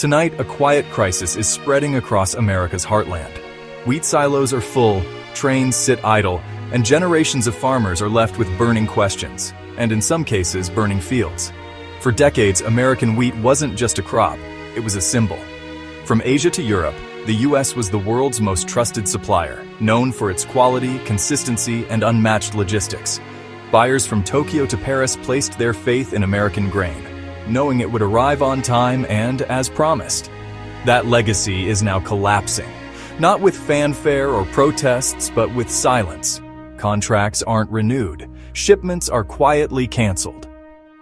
Tonight, a quiet crisis is spreading across America's heartland. Wheat silos are full, trains sit idle, and generations of farmers are left with burning questions, and in some cases, burning fields. For decades, American wheat wasn't just a crop, it was a symbol. From Asia to Europe, the U.S. was the world's most trusted supplier, known for its quality, consistency, and unmatched logistics. Buyers from Tokyo to Paris placed their faith in American grain, knowing it would arrive on time and as promised. That legacy is now collapsing, not with fanfare or protests, but with silence. Contracts aren't renewed, shipments are quietly canceled,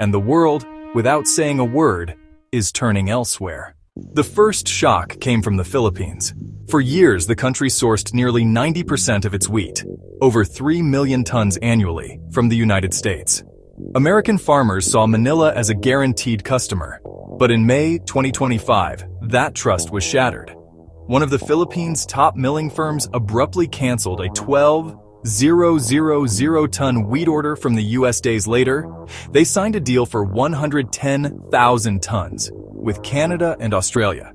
and the world, without saying a word, is turning elsewhere. The first shock came from the Philippines. For years, the country sourced nearly 90% of its wheat, over 3 million tons annually, from the United States. American farmers saw Manila as a guaranteed customer, but in May 2025, that trust was shattered. One of the Philippines' top milling firms abruptly canceled a 12,000-ton wheat order from the U.S. days later. They signed a deal for 110,000 tons with Canada and Australia.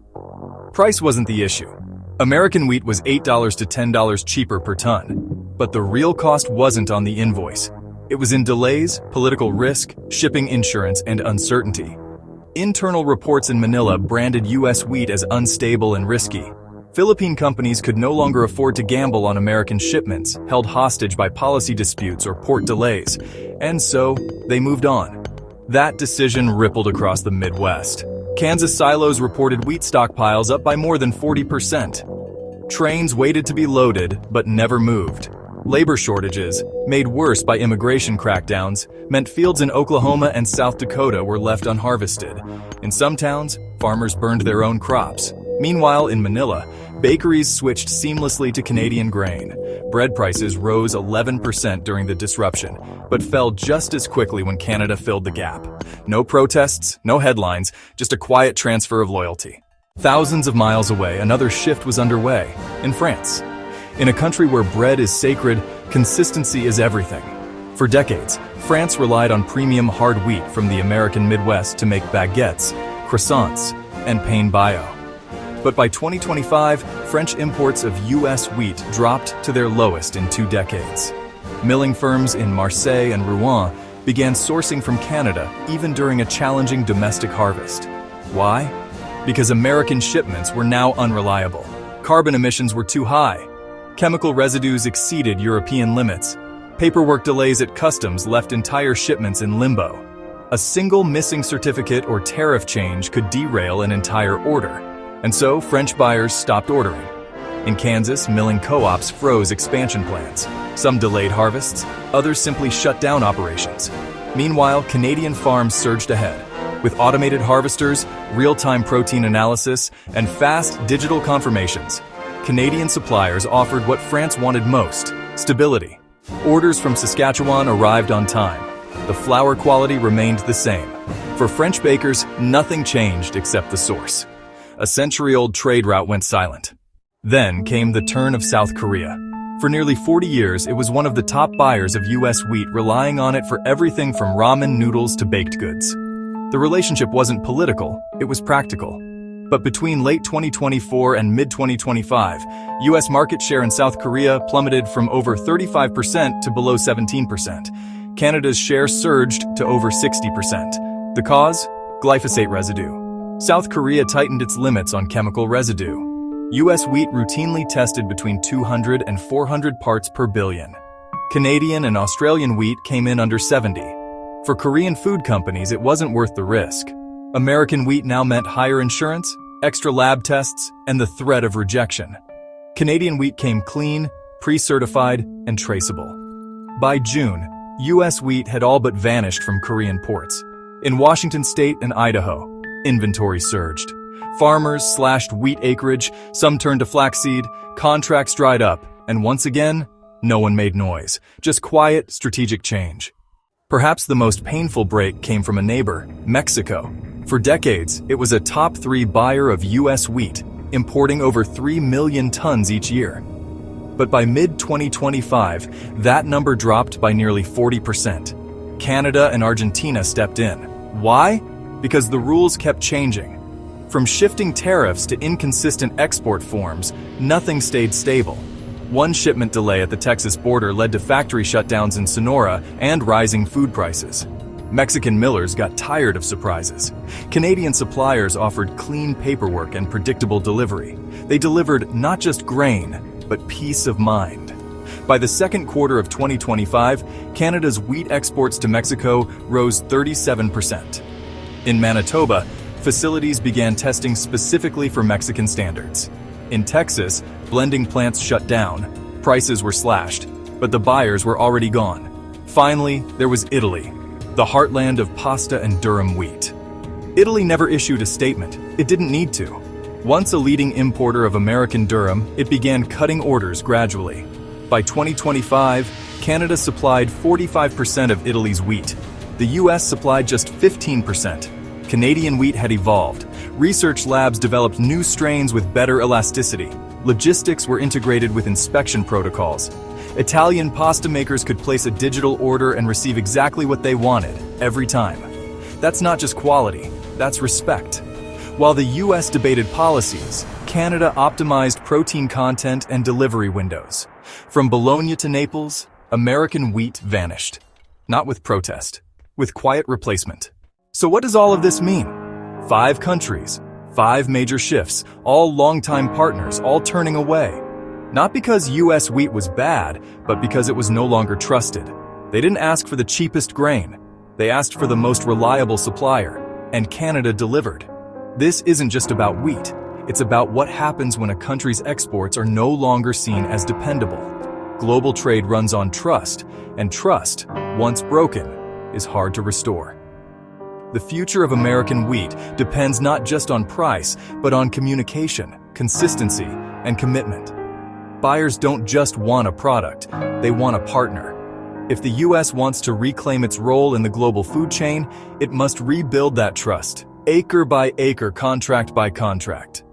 Price wasn't the issue. American wheat was $8 to $10 cheaper per ton, but the real cost wasn't on the invoice. It was in delays, political risk, shipping insurance, and uncertainty. Internal reports in Manila branded U.S. wheat as unstable and risky. Philippine companies could no longer afford to gamble on American shipments, held hostage by policy disputes or port delays, and so they moved on. That decision rippled across the Midwest. Kansas silos reported wheat stockpiles up by more than 40%. Trains waited to be loaded, but never moved. Labor shortages, made worse by immigration crackdowns, meant fields in Oklahoma and South Dakota were left unharvested. In some towns, farmers burned their own crops. Meanwhile, in Manila, bakeries switched seamlessly to Canadian grain. Bread prices rose 11% during the disruption, but fell just as quickly when Canada filled the gap. No protests, no headlines, just a quiet transfer of loyalty. Thousands of miles away, another shift was underway, in France. In a country where bread is sacred, consistency is everything. For decades, France relied on premium hard wheat from the American Midwest to make baguettes, croissants, and pain bio. But by 2025, French imports of U.S. wheat dropped to their lowest in 2 decades. Milling firms in Marseille and Rouen began sourcing from Canada even during a challenging domestic harvest. Why? Because American shipments were now unreliable. Carbon emissions were too high. Chemical residues exceeded European limits. Paperwork delays at customs left entire shipments in limbo. A single missing certificate or tariff change could derail an entire order. And so French buyers stopped ordering. In Kansas, milling co-ops froze expansion plans. Some delayed harvests, others simply shut down operations. Meanwhile, Canadian farms surged ahead. With automated harvesters, real-time protein analysis, and fast digital confirmations, Canadian suppliers offered what France wanted most: stability. Orders from Saskatchewan arrived on time. The flour quality remained the same. For French bakers, nothing changed except the source. A century-old trade route went silent. Then came the turn of South Korea. For nearly 40 years, it was one of the top buyers of U.S. wheat, relying on it for everything from ramen noodles to baked goods. The relationship wasn't political, it was practical. But between late 2024 and mid-2025, U.S. market share in South Korea plummeted from over 35% to below 17%. Canada's share surged to over 60%. The cause? Glyphosate residue. South Korea tightened its limits on chemical residue. U.S. wheat routinely tested between 200 and 400 parts per billion. Canadian and Australian wheat came in under 70. For Korean food companies, it wasn't worth the risk. American wheat now meant higher insurance, extra lab tests, and the threat of rejection. Canadian wheat came clean, pre-certified, and traceable. By June, U.S. wheat had all but vanished from Korean ports. In Washington state and Idaho, inventory surged. Farmers slashed wheat acreage, some turned to flaxseed, contracts dried up, and once again, no one made noise, just quiet, strategic change. Perhaps the most painful break came from a neighbor, Mexico. For decades, it was a top 3 buyer of U.S. wheat, importing over 3 million tons each year. But by mid-2025, that number dropped by nearly 40%. Canada and Argentina stepped in. Why? Because the rules kept changing. From shifting tariffs to inconsistent export forms, nothing stayed stable. One shipment delay at the Texas border led to factory shutdowns in Sonora and rising food prices. Mexican millers got tired of surprises. Canadian suppliers offered clean paperwork and predictable delivery. They delivered not just grain, but peace of mind. By the second quarter of 2025, Canada's wheat exports to Mexico rose 37%. In Manitoba, facilities began testing specifically for Mexican standards. In Texas, blending plants shut down, prices were slashed, but the buyers were already gone. Finally, there was Italy, the heartland of pasta and durum wheat. Italy never issued a statement. It didn't need to. Once a leading importer of American durum, it began cutting orders gradually. By 2025, Canada supplied 45% of Italy's wheat. The US supplied just 15%. Canadian wheat had evolved. Research labs developed new strains with better elasticity. Logistics were integrated with inspection protocols. Italian pasta makers could place a digital order and receive exactly what they wanted, every time. That's not just quality, that's respect. While the US debated policies, Canada optimized protein content and delivery windows. From Bologna to Naples, American wheat vanished. Not with protest, with quiet replacement. So what does all of this mean? 5 countries, 5 major shifts, all longtime partners, all turning away. Not because US wheat was bad, but because it was no longer trusted. They didn't ask for the cheapest grain. They asked for the most reliable supplier, and Canada delivered. This isn't just about wheat. It's about what happens when a country's exports are no longer seen as dependable. Global trade runs on trust, and trust, once broken, is hard to restore. The future of American wheat depends not just on price, but on communication, consistency, and commitment. Buyers don't just want a product, they want a partner. If the US wants to reclaim its role in the global food chain, it must rebuild that trust, acre by acre, contract by contract.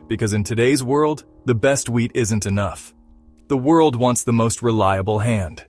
Because in today's world, the best wheat isn't enough. The world wants the most reliable hand.